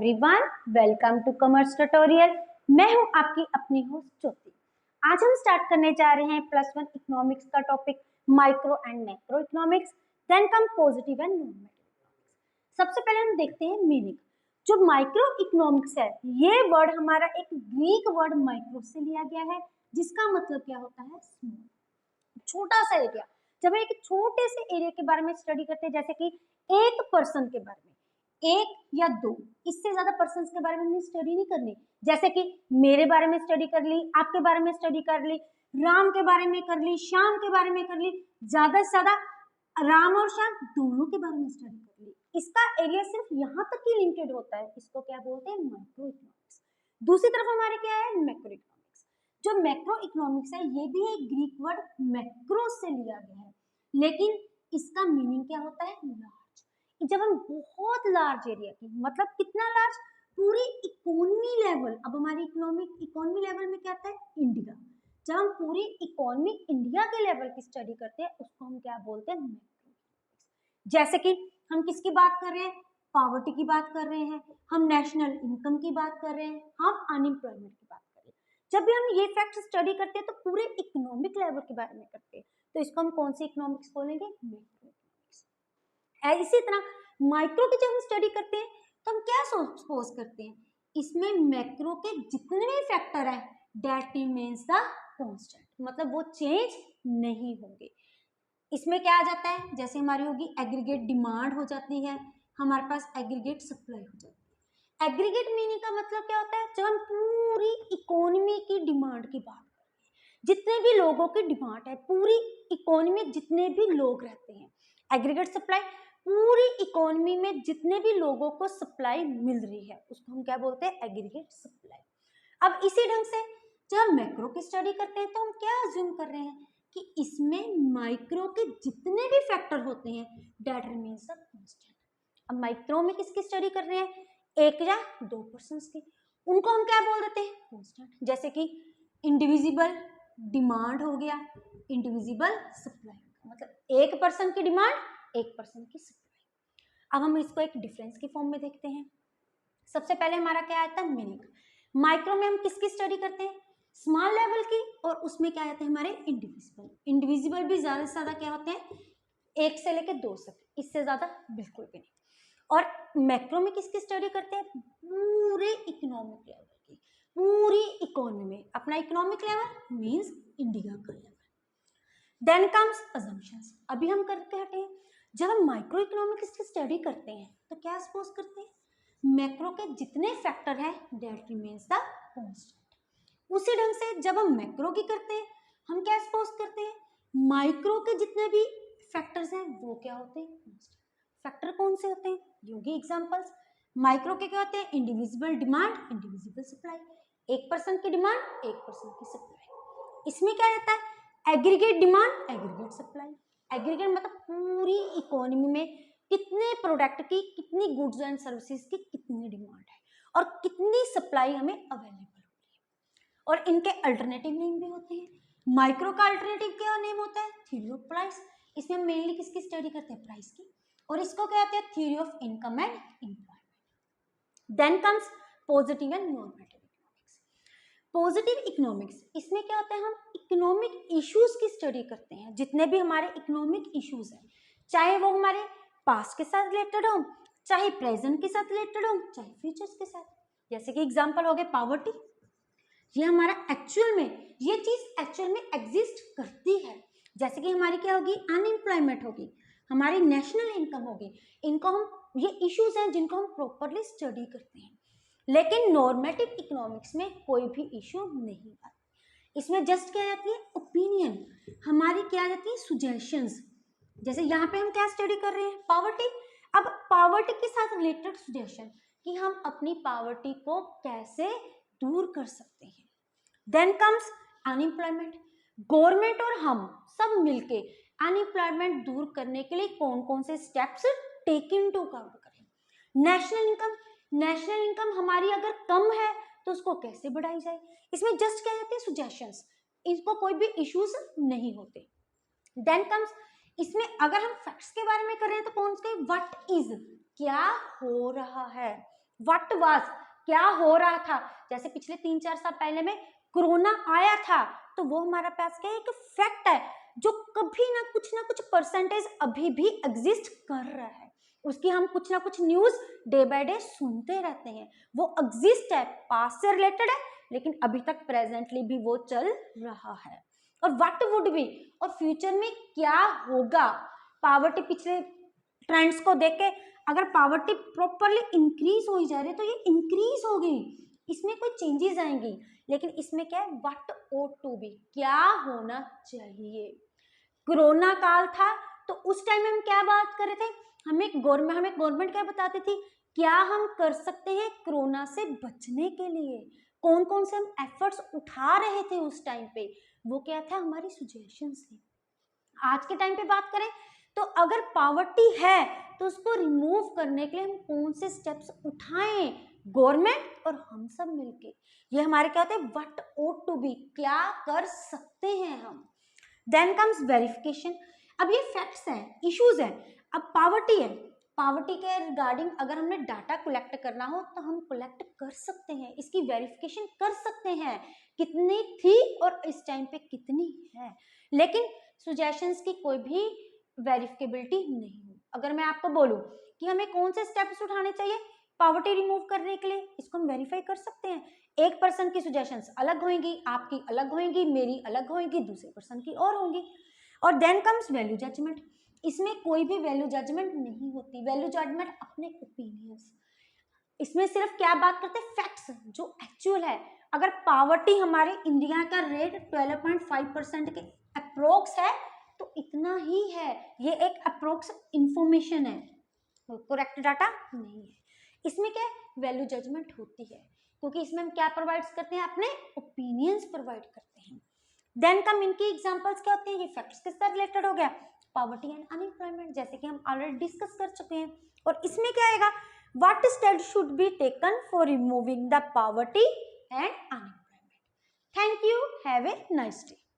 Everyone, welcome to commerce tutorial. मैं हूं आपकी अपनी होस्ट ज्योति। आज हम स्टार्ट करने जा रहे हैं +1 इकोनॉमिक्स का topic micro and macro economics, then come positive and non economics. सबसे पहले हम देखते हैं मीनिंग। जो माइक्रो इकोनॉमिक्स है, ये वर्ड हमारा एक ग्रीक वर्ड माइक्रो से लिया गया है, जिसका मतलब क्या होता है? स्मॉल, छोटा सा एरिया। जब एक छोटे से एरिया के बारे में स्टडी करते हैं, जैसे कि एक पर्सन के बारे में, एक या दो, इससे ज्यादा पर्सन के बारे में हमने स्टडी नहीं करनी। जैसे कि मेरे बारे में स्टडी कर ली, आपके बारे में स्टडी कर ली, राम के बारे में कर ली, श्याम के बारे में कर ली, ज्यादा से ज्यादा राम और श्याम दोनों के बारे में स्टडी कर ली। इसका एरिया सिर्फ यहाँ तक ही लिमिटेड होता है। इसको क्या बोलते हैं? Micro economics. दूसरी तरफ हमारे क्या है? Macro economics. जो मैक्रो इकोनॉमिक्स है, ये भी एक ग्रीक वर्ड मैक्रो से लिया गया है, लेकिन इसका मीनिंग क्या होता है? लार्ज। जब हम बहुत लार्ज एरिया की, मतलब कितना लार्ज? पूरी इकोनॉमी लेवल। अब हमारी इकोनॉमी लेवल में क्या आता है? इंडिया। जब हम पूरी इकोनॉमी इंडिया के लेवल की स्टडी करते हैं, उसको हम क्या बोलते हैं? मैक्रो। जैसे कि हम किसकी बात कर रहे हैं? पॉवर्टी की बात कर रहे हैं, हम नेशनल इनकम की बात कर रहे हैं, हम अनएम्प्लॉयमेंट की बात कर रहे हैं। जब भी हम ये फैक्ट स्टडी करते हैं, तो पूरे इकोनॉमिक लेवल के बारे में करते हैं, तो इसको हम कौन सी इकोनॉमिक्स बोलेंगे? Macro economics. इसी तरह माइक्रो की जब हम स्टडी करते हैं, तो हम क्या सपोज करते हैं? इसमें मैक्रो के जितने भी फैक्टर है, दैट रिमेन्स द कांस्टेंट, मतलब वो चेंज नहीं होंगे। इसमें क्या आ जाता है? जैसे हमारी होगी एग्रीगेट डिमांड हो जाती है, हमारे पास एग्रीगेट सप्लाई हो जाती है। एग्रीगेट मीनिंग का मतलब क्या होता है? जब हम पूरी इकोनॉमी की डिमांड की बात करते हैं, जितने भी लोगों की डिमांड है, पूरी इकोनॉमी में जितने भी लोग रहते हैं। एग्रीगेट सप्लाई, पूरी इकोनॉमी में जितने भी लोगों को सप्लाई मिल रही है, उसको हम क्या बोलते हैं? Aggregate supply. अब इसी ढंग से जब हम मैक्रो की स्टडी करते हैं, तो हम क्या अज्यूम कर रहे हैं कि इसमें माइक्रो के जितने भी फैक्टर होते हैं, दैट रिमेन्स द कांस्टेंट। अब माइक्रो में किसकी स्टडी कर रहे हैं? एक या दो पर्संस की, उनको हम क्या बोल देते हैं? कांस्टेंट। जैसे कि इंडिविजिबल डिमांड हो गया, इंडिविजिबल सप्लाई, मतलब एक पर्सन की डिमांड, एक पर्सन की सप्लाई। अब हम इसको एक डिफरेंस की फॉर्म में देखते हैं। सबसे पहले हमारा क्या आता है? मीनिंग। माइक्रो में हम किसकी स्टडी करते हैं? स्मॉल लेवल की, और उसमें क्या आते हैं हमारे? इंडिविजिबल। इंडिविजिबल भी ज्यादा से ज्यादा क्या होते हैं? एक से लेके दो तक, इससे ज्यादा बिल्कुल भी नहीं। और मैक्रो में किसकी स्टडी करते हैं? पूरे इकोनॉमिक लेवल की, पूरी इकोनॉमी में। अपना इकोनॉमिक लेवल मींस इंडिया का लेवल। Then comes assumptions. अभी हम करके हटे हैं, जब हम माइक्रो इकोनॉमिक्स की स्टडी करते हैं, तो क्या सपोज करते हैं? मैक्रो के जितने फैक्टर है, दैट रिमेन्स द कांस्टेंट। उसी ढंग से जब हम मैक्रो की करते हैं, हम क्या सपोज करते हैं? माइक्रो के जितने भी फैक्टर्स हैं, वो क्या होते हैं? कांस्टेंट। फैक्टर कौन से होते हैं? योगी एग्जांपल्स। माइक्रो के क्या होते हैं? Indivisible demand, indivisible supply. एक पर्सन की डिमांड, एक पर्सन की सप्लाई। इसमें क्या रहता है? Aggregate demand, aggregate supply. Aggregate मतलब पूरी इकोनॉमी में कितने प्रोडक्ट की, कितनी गुड्स एंड सर्विसेज की कितनी डिमांड है, और कितनी सप्लाई हमें अवेलेबल हो रही है। और इनके अल्टरनेटिव नेम भी होते हैं। माइक्रो का अल्टरनेटिव क्या नेम होता है? Theory of price. इसमें मेनली किसकी स्टडी करते हैं? प्राइस की। और इसको क्या कहते हैं? Theory of income and employment. Then comes positive and non negative economics. Positive economics, इसमें क्या होता है? हम इकोनॉमिक इश्यूज की स्टडी करते हैं। जितने भी हमारे इकोनॉमिक इश्यूज हैं, चाहे वो हमारे पास्ट के साथ रिलेटेड हो, चाहे प्रेजेंट के साथ रिलेटेड हो, चाहे फ्यूचर्स के साथ। जैसे कि एग्जांपल हो गए पॉवर्टी। ये हमारा एक्चुअल में, ये चीज एक्चुअल में एग्जिस्ट करती है। जैसे कि हमारी क्या होगी? अनएम्प्लॉयमेंट होगी, हमारी नेशनल इनकम होगी। इनको हम, ये इश्यूज हैं जिनको हम प्रॉपरली स्टडी करते हैं। लेकिन नॉर्मेटिव इकोनॉमिक्स में कोई भी इश्यू नहीं आता। इसमें जस्ट क्या आती है? ओपिनियन। हमारी क्या आ जाती है? सुजेशंस। जैसे यहाँ पे हम क्या स्टडी कर रहे हैं? पॉवर्टी। अब पॉवर्टी के साथ रिलेटेड सुजेशन कि हम अपनी पॉवर्टी को कैसे दूर कर सकते हैं। Then comes unemployment. गवर्नमेंट और हम सब मिलके अनएम्प्लॉयमेंट दूर करने के लिए कौन कौन से स्टेप्स टेक इनटू अकाउंट करें। National income. नेशनल इनकम हमारी अगर कम है, तो उसको कैसे बढ़ाई जाए। इसमें जस्ट क्या जाते हैं? सुजेशंस। इसको कोई भी इश्यूज नहीं होते। देन कम्स, इसमें अगर हम फैक्ट्स के बारे में कर रहे हैं, तो कौन से? व्हाट इज, क्या हो रहा है। व्हाट वाज, क्या हो रहा था। जैसे पिछले 3-4 साल पहले में कोरोना आया था, तो वो हमारे पास क्या एक फैक्ट है जो कभी ना कुछ परसेंटेज अभी भी एग्जिस्ट कर रहा है, उसकी हम कुछ ना कुछ न्यूज डे बाय डे सुनते रहते हैं, वो एग्जिस्ट है, पास्ट से रिलेटेड है, लेकिन अभी तक प्रेजेंटली भी वो चल रहा है। और व्हाट वुड बी, और फ्यूचर में क्या होगा। पावर्टी पिछले ट्रेंड्स को देख के अगर पावर्टी प्रॉपरली इंक्रीज हो ही जा रही है तो ये इंक्रीज हो गई, इसमें कोई चेंजेस आएंगी, लेकिन इसमें क्या है व्हाट ओट टू बी, क्या होना चाहिए। कोरोना काल था तो उस टाइम में हम क्या बात कर रहे थे, हमें गवर्नमेंट क्या बताती थी, क्या हम कर सकते हैं कोरोना से बचने के लिए, कौन कौन से हम एफर्ट्स उठा रहे थे उस टाइम पे, वो क्या था हमारी सजेशंस थी। आज के टाइम पे बात करें तो अगर पावर्टी है तो उसको रिमूव करने के लिए हम कौन से स्टेप्स उठाएं, गवर्नमेंट और हम सब मिलके, ये हमारे क्या होते हैं व्हाट ओट टू बी, क्या कर सकते हैं हम। Then comes verification. अब ये फैक्ट्स हैं, इश्यूज हैं, अब पावर्टी है, पावर्टी के रिगार्डिंग अगर हमने डाटा कलेक्ट करना हो तो हम कलेक्ट कर सकते हैं, इसकी वेरिफिकेशन कर सकते हैं कितनी थी और इस टाइम पे कितनी है, लेकिन सजेशंस की कोई भी वेरिफिकेबिलिटी नहीं हो। अगर मैं आपको बोलूं कि हमें कौन से स्टेप्स उठाने चाहिए पावर्टी रिमूव करने के लिए, इसको हम वेरीफाई कर सकते हैं। एक पर्सन की सजेशंस अलग होंगी, आपकी अलग होंगी, मेरी अलग होंगी, दूसरे पर्सन की और होंगी। और देन कम्स वैल्यू जजमेंट, इसमें कोई भी वैल्यू जजमेंट नहीं होती, वैल्यू जजमेंट अपने ओपिनियंस, इसमें सिर्फ क्या बात करते हैं फैक्ट्स जो एक्चुअल है। अगर पावर्टी हमारे इंडिया का रेट 12.5% के अप्रोक्स है तो इतना ही है, ये एक अप्रोक्स इंफॉर्मेशन है, करेक्ट डाटा नहीं है। इसमें क्या वैल्यू जजमेंट होती है क्योंकि इसमें हम क्या प्रोवाइड करते हैं, अपने ओपिनियंस प्रोवाइड करते हैं। देन कम इनकी एग्जांपल्स क्या होती है, ये फैक्ट्स के साथ रिलेटेड हो गया, पॉवर्टी एंड अनएम्प्लॉयमेंट जैसे कि हम ऑलरेडी डिस्कस कर चुके हैं। और इसमें क्या आएगा, what step should be taken for removing the poverty and unemployment. Thank you, have a nice day.